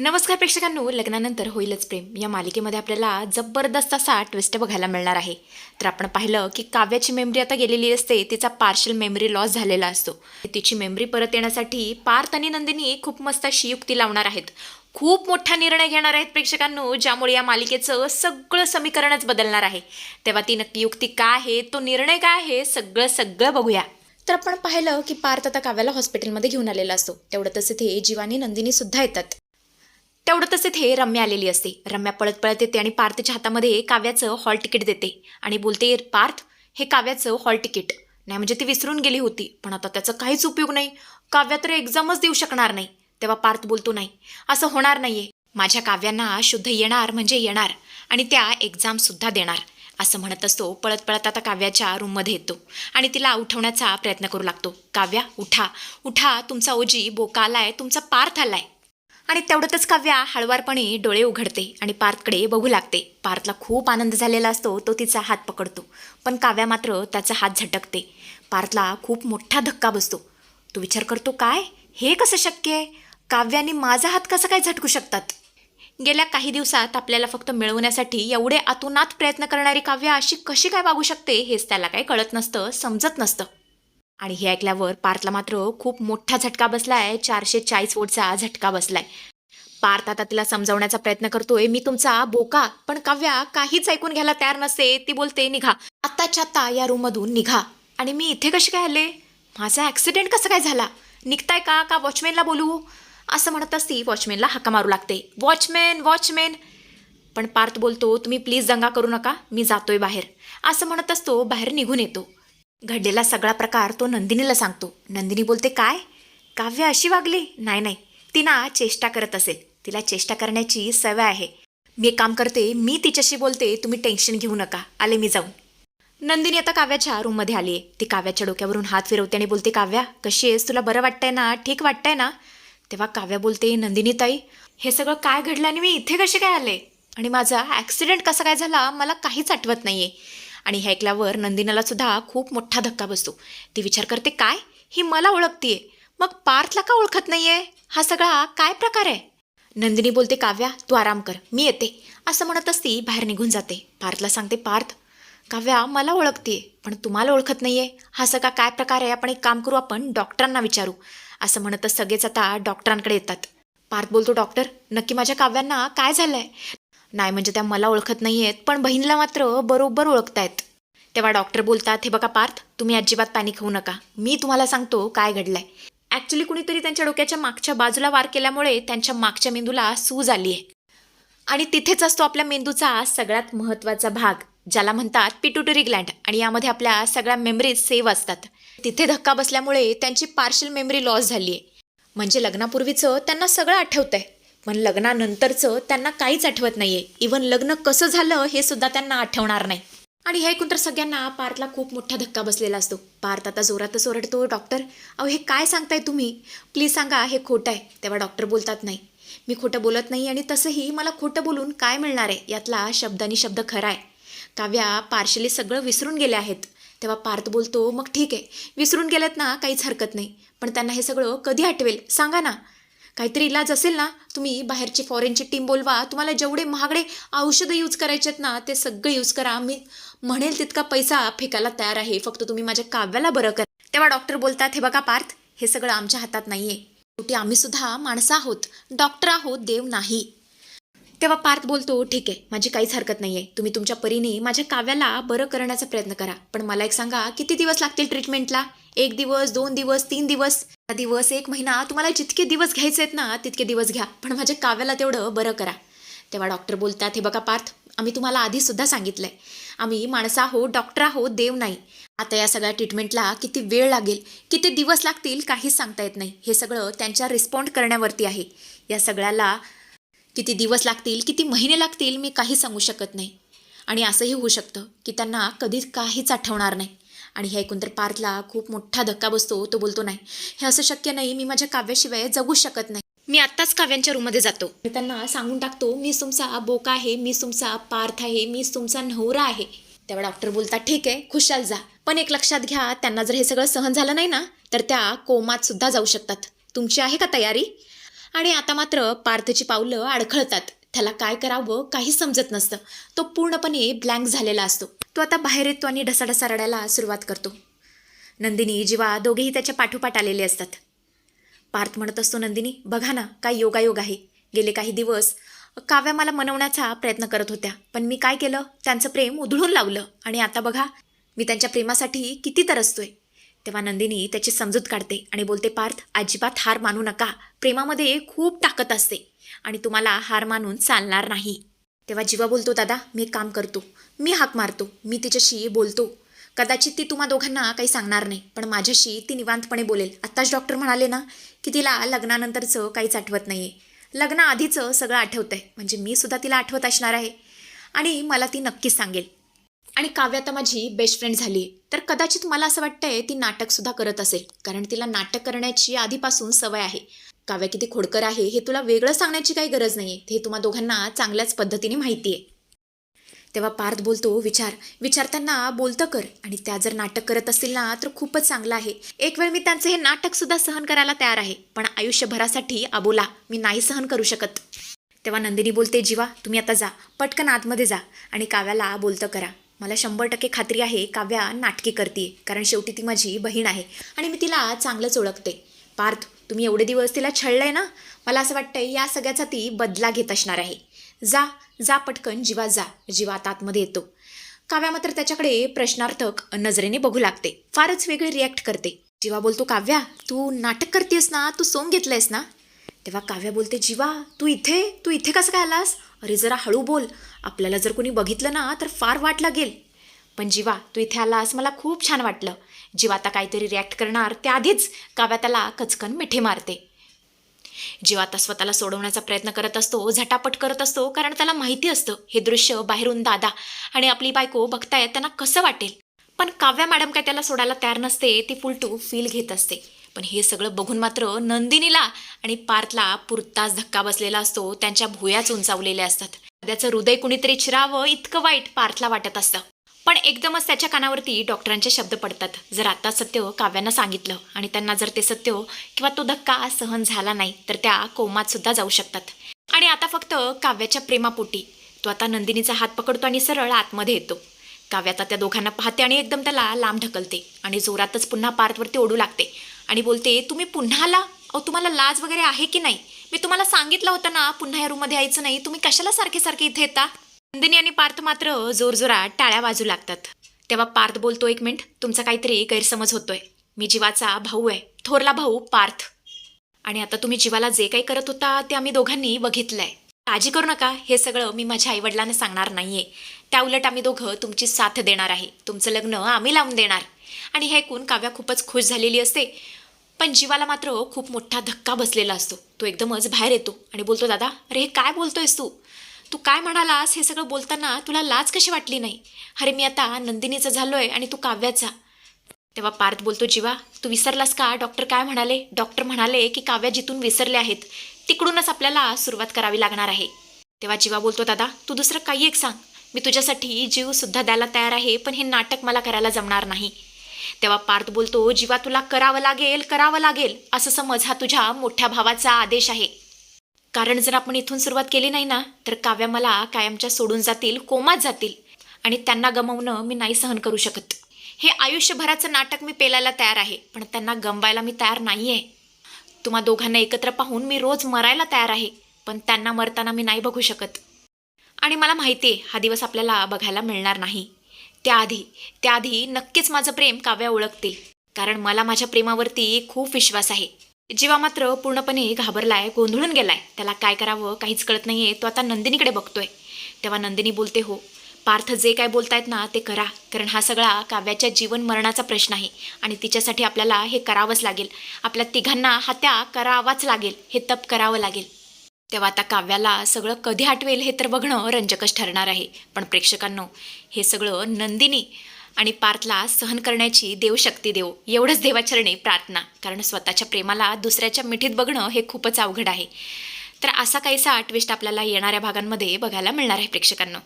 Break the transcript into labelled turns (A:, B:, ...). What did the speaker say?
A: नमस्कार प्रेक्षकांनो, लग्नानंतर होईलच प्रेम या मालिकेमध्ये आपल्याला जबरदस्त असा ट्विस्ट बघायला मिळणार आहे. तर आपण पाहिलं की काव्याची मेमरी आता गेलेली असते, तिचा पार्शल मेमरी लॉस झालेला असतो. तिची मेमरी परत येण्यासाठी पार्थ आणि नंदिनी खूप मस्त अशी युक्ती लावणार आहेत. खूप मोठा निर्णय घेणार आहेत प्रेक्षकांनो, ज्यामुळे या मालिकेचं सगळं समीकरणच बदलणार आहे. तेव्हा ती नक्की युक्ती काय आहे, तो निर्णय काय आहे, सगळं सगळं बघूया. तर आपण पाहिलं की पार्थ आता काव्याला हॉस्पिटलमध्ये घेऊन आलेला असतो. तेवढंच इथे जीवानी नंदिनी सुद्धा येतात. तेवढं हे रम्या आलेली असते. रम्या पळत पळत येते आणि पार्थच्या हातामध्ये काव्याचं हॉल तिकीट देते आणि बोलते, पार्थ, हे काव्याचं हॉल तिकीट. नाही म्हणजे ती विसरून गेली होती, पण आता त्याचा काहीच उपयोग नाही. काव्या तर एक्झामच देऊ शकणार नाही. तेव्हा पार्थ बोलतो, नाही, असं होणार नाहीये. माझ्या काव्यांना शुद्ध येणार म्हणजे येणार आणि त्या एक्झामसुद्धा देणार, असं म्हणत असतो. पळत पळत आता काव्याच्या रूममध्ये येतो आणि तिला उठवण्याचा प्रयत्न करू लागतो. काव्या, उठा उठा, तुमचा ओजी बोका आलाय, तुमचा पार्थ आलाय. आणि तेवढ्यातच काव्या हळवारपणे डोळे उघडते आणि पार्थकडे बघू लागते. पार्थला खूप आनंद झालेला असतो. तो तिचा हात पकडतो, पण काव्या मात्र त्याचा हात झटकते. पार्थला खूप मोठा धक्का बसतो. तो विचार करतो, काय, हे कसं शक्य आहे? काव्याने माझा हात कसा काय झटकू शकतात? गेल्या काही दिवसात आपल्याला फक्त मिळवण्यासाठी एवढे आतोनात प्रयत्न करणारी काव्या अशी कशी काय वागू शकते, हेच त्याला काही कळत नसतं, समजत नसतं. आणि हे ऐकल्यावर पार्थला मात्र खूप मोठा झटका बसलाय. 440 वोल्टचा झटका बसलाय. पार्थ आता तिला समजावण्याचा प्रयत्न करतोय, मी तुमचा बोका. पण काव्या काहीच ऐकून घ्यायला तयार नसते. ती बोलते, निघा आत्ताच्या आत्ता या रूममधून निघा. आणि मी इथे कशी काय आले? माझा ॲक्सिडेंट कसा काय झाला? निघताय का वॉचमॅनला बोलवू? असं म्हणत असती वॉचमॅनला हाका मारू लागते. Watchman watchman. पण पार्थ बोलतो, तुम्ही प्लीज दंगा करू नका, मी जातोय बाहेर. असं म्हणत असतो बाहेर निघून येतो. घडलेला सगळा प्रकार तो नंदिनीला सांगतो. नंदिनी बोलते, काय, काव्य अशी वागली? नाही नाही, ती ना चेष्टा करत असेल. तिला चेष्टा करण्याची सवय आहे. मी एक काम करते, मी तिच्याशी बोलते, तुम्ही टेन्शन घेऊ नका, आले मी जाऊन. नंदिनी आता काव्याच्या रूममध्ये आली आहे. ती काव्याच्या डोक्यावरून हात फिरवते आणि बोलते, काव्या कशी आहेस? तुला बरं वाटतंय ना? ठीक वाटतंय ना? तेव्हा काव्या बोलते, नंदिनी ताई, हे सगळं काय घडलं आणि मी इथे कसे काय आले? आणि माझा ॲक्सिडेंट कसा काय झाला मला काहीच आठवत नाहीये. आणि हे ऐकल्यावर नंदिनीला सुद्धा खूप मोठा धक्का बसतो. ती विचार करते, काय, ही मला ओळखतीये, मग पार्थला का ओळखत नाहीये? हा सगळा काय प्रकार आहे? नंदिनी बोलते, काव्या तू आराम कर, मी येते. असं म्हणत असती बाहेर निघून जाते. पार्थला सांगते, पार्थ, काव्या मला ओळखतीये पण तुम्हाला ओळखत नाहीये, हा सगळा काय प्रकार आहे? आपण एक काम करू, आपण डॉक्टरांना विचारू. असं म्हणतच सगळेच आता डॉक्टरांकडे येतात. पार्थ बोलतो, डॉक्टर, नक्की माझ्या काव्यांना काय झालंय? नाही म्हणजे त्या मला ओळखत नाहीयेत, पण बहिणीला मात्र बरोबर ओळखतायत. तेव्हा डॉक्टर बोलतात, हे बघा पार्थ, तुम्ही अजिबात पॅनिक होऊ नका, मी तुम्हाला सांगतो काय घडलंय. ॲक्च्युली कुणीतरी त्यांच्या डोक्याच्या मागच्या बाजूला वार केल्यामुळे त्यांच्या मागच्या मेंदूला सूज आली आहे. आणि तिथेच असतो आपल्या मेंदूचा सगळ्यात महत्त्वाचा भाग, ज्याला म्हणतात पिट्युटरी ग्लँड. आणि यामध्ये आपल्या सगळ्या मेमरीज सेव्ह असतात. तिथे धक्का बसल्यामुळे त्यांची पार्शल मेमरी लॉस झाली आहे. म्हणजे लग्नापूर्वीचं त्यांना सगळं आठवतंय, पण लग्नानंतरचं त्यांना काहीच आठवत नाहीये. इवन लग्न कसं झालं हे सुद्धा त्यांना आठवणार नाही. आणि हे ऐकून तर सगळ्यांना पार्थला खूप मोठा धक्का बसलेला असतो. पार्थ आता जोरातच ओरडतो, डॉक्टर, अहो हे काय सांगताय तुम्ही? प्लीज सांगा हे खोटं आहे. तेव्हा डॉक्टर बोलतात, नाही, मी खोटं बोलत नाही आणि तसंही मला खोटं बोलून काय मिळणार आहे? यातला शब्दानी शब्द खरा आहे. काव्या पार्शली सगळं विसरून गेले आहेत. तेव्हा पार्थ बोलतो, मग ठीक आहे, विसरून गेलेत ना, काहीच हरकत नाही, पण त्यांना हे सगळं कधी आठवेल सांगा ना. काहीतरी इलाज असेल ना, तुम्ही बाहेरची फॉरेनची टीम बोलवा, तुम्हाला जेवढे महागडे औषधं यूज करायचे आहेत ना, ते सगळं यूज करा, मी म्हणेल तितका पैसा फेकायला तयार आहे, फक्त तुम्ही माझ्या काव्याला बरं करा. तेव्हा डॉक्टर बोलतात, हे बघा पार्थ, हे सगळं आमच्या हातात नाहीये. शेवटी आम्ही सुद्धा माणसं आहोत, डॉक्टर आहोत, देव नाही. तेव्हा पार्थ बोलतो, ठीक आहे, माझी काहीच हरकत नाहीये, तुम्ही तुमच्या परीने माझ्या काव्याला बरं करण्याचा प्रयत्न करा, पण मला एक सांगा, किती दिवस लागतील ट्रीटमेंटला? 1 दिवस, 2 दिवस, 3 दिवस, दिवस, 1 महिना, तुम्हाला जितके दिवस घ्यायचे आहेत ना तितके दिवस घ्या, पण माझ्या काव्याला तेवढं बरं करा. तेव्हा डॉक्टर बोलतात, हे बघा पार्थ, आम्ही तुम्हाला आधी सुद्धा सांगितलंय, आम्ही माणसं आहोत, डॉक्टर आहोत, देव नाही. आता या सगळ्या ट्रीटमेंटला किती वेळ लागेल, किती दिवस लागतील, काहीच सांगता येत नाही. हे सगळं त्यांच्या रिस्पॉन्ड करण्यावरती आहे. या सगळ्याला किती दिवस लागतील, किती महिने लागतील, मी काही सांगू शकत नाही. आणि असंही होऊ शकतं की त्यांना कधीच काहीच आठवणार नाही. आणि हे ऐकून तर पार्थला खूप मोठा धक्का बसतो. तो बोलतो, नाही, हे असं शक्य नाही, मी माझ्या काव्याशिवाय जगू शकत नाही. मी आत्ताच काव्यांच्या रूममध्ये जातो. त्यांना सांगून टाकतो, मी तुमचा बोका आहे, मी तुमचा पार्थ आहे, मी तुमचा नवरा आहे. तेव्हा डॉक्टर बोलतात, ठीक आहे, खुशाल जा, पण एक लक्षात घ्या, त्यांना जर हे सगळं सहन झालं नाही ना, तर त्या कोमात सुद्धा जाऊ शकतात. तुमची आहे का तयारी? आणि आता मात्र पार्थची पावलं अडखळतात. त्याला काय करावं काही समजत नसतं. तो पूर्णपणे ब्लँक झालेला असतो. तो आता बाहेर येतो आणि ढसाढसा रडायला सुरुवात करतो. नंदिनी, जीवा दोघेही त्याच्या पाठोपाठ आलेले असतात. पार्थ म्हणत असतो, नंदिनी बघा ना, काय योगायोग आहे. गेले काही दिवस काव्या मला मनवण्याचा प्रयत्न करत होत्या, पण मी काय केलं, त्यांचं प्रेम उधळून लावलं आणि आता बघा मी त्यांच्या प्रेमासाठी किती तरसतोय. तेव्हा नंदिनी त्याची समजूत काढते आणि बोलते, पार्थ अजिबात हार मानू नका. प्रेमामध्ये खूप ताकद असते आणि तुम्हाला हार मानून चालणार नाही. तेव्हा जीवा बोलतो, दादा मी एक काम करतो, मी हाक मारतो, मी तिच्याशी बोलतो. कदाचित ती तुम्हा दोघांना काही सांगणार नाही, पण माझ्याशी ती निवांतपणे बोलेल. आत्ताच डॉक्टर म्हणाले ना की तिला लग्नानंतरचं काहीच आठवत नाही आहे. लग्नाआधीचं सगळं आठवतं आहे, म्हणजे मी सुद्धा तिला आठवत असणार आहे आणि मला ती नक्कीच सांगेल. आणि काव्या तर माझी बेस्ट फ्रेंड झाली आहे, तर कदाचित मला असं वाटतंय ती नाटकसुद्धा करत असेल, कारण तिला नाटक करण्याची आधीपासून सवय आहे. काव्या किती खोडकर आहे हे तुला वेगळं सांगण्याची काही गरज नाही आहे, हे तुम्हा दोघांना चांगल्याच पद्धतीने माहिती आहे. तेव्हा पार्थ बोलतो, विचारताना बोलतं कर, आणि त्या जर नाटक करत असतील ना तर खूपच चांगलं आहे. एक वेळ मी त्यांचं हे नाटकसुद्धा सहन करायला तयार आहे, पण आयुष्यभरासाठी अबोला मी नाही सहन करू शकत. तेव्हा नंदिनी बोलते, जीवा तुम्ही आता जा, पटकन आतमध्ये जा आणि काव्याला बोलतं करा. मला 100% खात्री आहे काव्या नाटकी करते, कारण शेवटी ती माझी बहीण आहे आणि मी तिला चांगलंच ओळखते. पार्थ तुम्ही एवढे दिवस तिला छळलंय ना, मला असं वाटतंय या सगळ्याचा ती बदला घेत असणार आहे. जा जा पटकन, जीवा जा. जीवा आता आतमध्ये येतो. काव्या मात्र त्याच्याकडे प्रश्नार्थक नजरेने बघू लागते, फारच वेगळी रिॲक्ट करते. जीवा बोलतो, काव्या तू नाटक करतेस ना, तू सोंग घेतलंयस ना. तेव्हा काव्या बोलते, जीवा तू इथे कसं काय आलास? अरे जरा हळू बोल, आपल्याला जर कोणी बघितलं ना तर फार वाट लागेल. पण जीवा तू इथे आलास मला खूप छान वाटलं. जीवा आता काहीतरी रिॲक्ट करणार त्याआधीच काव्या त्याला कचकन मिठी मारते. जीवा आता स्वतःला सोडवण्याचा प्रयत्न करत असतो, झटापट करत असतो, कारण त्याला माहिती असतं हे दृश्य बाहेरून दादा आणि आपली बायको बघतायत त्यांना कसं वाटेल. पण काव्या मॅडम काय त्याला सोडायला तयार नसते, ती फुल टू फील घेत असते. पण हे सगळं बघून मात्र नंदिनीला आणि पार्थला पुरताच धक्का बसलेला असतो. त्यांच्या भुयाच उंचावलेल्या असतात. त्याचं हृदय कुणीतरी चिरावं इतकं वाईट पार्थला वाटत असतं. पण एकदमच त्याच्या कानावरती डॉक्टरांचे शब्द पडतात, जर आता सत्य काव्यांना सांगितलं आणि त्यांना जर ते सत्य किंवा तो धक्का सहन झाला नाही तर त्या कोमात सुद्धा जाऊ शकतात. आणि आता फक्त काव्याच्या प्रेमापोटी तो आता नंदिनीचा हात पकडतो आणि सरळ आतमध्ये येतो. काव्या आता त्या दोघांना पाहते आणि एकदम त्याला लांब ढकलते आणि जोरातच पुन्हा पार्थवरती ओढू लागते आणि बोलते, तुम्ही पुन्हा आला? अहो तुम्हाला लाज वगैरे आहे की नाही? मी तुम्हाला सांगितलं होतं ना पुन्हा या रूममध्ये यायचं नाही, तुम्ही कशाला सारखे सारखे इथे येता? नंदिनी आणि पार्थ मात्र जोरजोरात टाळ्या वाजू लागतात. तेव्हा पार्थ बोलतो, एक मिनिट, तुमचा काहीतरी गैरसमज होतोय. मी जीवाचा भाऊ आहे, थोरला भाऊ पार्थ, आणि आता तुम्ही जीवाला जे काही करत होता ते आम्ही दोघांनी बघितलंय. काळजी करू नका, हे सगळं मी माझ्या आईवडिलांना सांगणार नाहीये. त्या उलट आम्ही दोघं तुमची साथ देणार आहे, तुमचं लग्न आम्ही लावून देणार. आणि हे ऐकून काव्या खूपच खुश झालेली असते, पण जीवाला मात्र खूप मोठा धक्का बसलेला असतो. तो एकदमच बाहेर येतो आणि बोलतो, दादा अरे हे काय बोलतोयस तू काय म्हणालास? हे सगळं बोलताना तुला लाज कशी वाटली नाही? अरे मी आता नंदिनीचा झालोय आणि तू काव्याचा. तेव्हा पार्थ बोलतो, जीवा तू विसरलास का? डॉक्टर काय म्हणाले? डॉक्टर म्हणाले की काव्या जिथून विसरले आहेत तिकडूनच आपल्याला सुरुवात करावी लागणार आहे. तेव्हा जीवा बोलतो, दादा तू दुसरं काही एक सांग, मी तुझ्यासाठी जीव सुद्धा द्यायला तयार आहे, पण हे नाटक मला करायला जमणार नाही. तेव्हा पार्थ बोलतो, जीवा तुला करावं लागेल असं समज, हा तुझ्या मोठ्या भावाचा आदेश आहे. कारण जर आपण इथून सुरुवात केली नाही ना तर काव्या मला कायमच्या सोडून जातील, कोमात जातील, आणि त्यांना गमावणं मी नाही सहन करू शकत. हे आयुष्यभराचं नाटक मी पेलायला तयार आहे, पण त्यांना गमवायला मी तयार नाही आहे. तुम्हा दोघांना एकत्र पाहून मी रोज मरायला तयार आहे, पण त्यांना मरताना मी नाही बघू शकत. आणि मला माहिती आहे हा दिवस आपल्याला बघायला मिळणार नाही. त्याआधी नक्कीच माझं प्रेम काव्या ओळखतील, कारण मला माझ्या प्रेमावरती खूप विश्वास आहे. जीवा मात्र पूर्णपणे घाबरलाय, गोंधळून गेलाय. त्याला काय करावं काहीच कळत नाहीये. तो आता नंदिनीकडे बघतोय. तेव्हा नंदिनी बोलते, हो पार्थ जे काय बोलतायत ना ते करा, कारण हा सगळा काव्याच्या जीवन मरणाचा प्रश्न आहे आणि तिच्यासाठी आपल्याला हे करावंच लागेल. आपल्या तिघांना हा त्याग करावाच लागेल, हे तप करावं लागेल. तेव्हा आता काव्याला सगळं कधी आठवेल हे तर बघणं रंजकच ठरणार आहे. पण प्रेक्षकांनो, हे सगळं नंदिनी आणि पार्थला सहन करण्याची देवशक्ती देव, एवढंच देवाचरणी प्रार्थना, कारण स्वतःच्या प्रेमाला दुसऱ्याच्या मिठीत बघणं हे खूपच अवघड आहे. तर असा काहीसा ट्विस्ट आपल्याला येणाऱ्या भागांमध्ये बघायला मिळणार आहे प्रेक्षकांनो.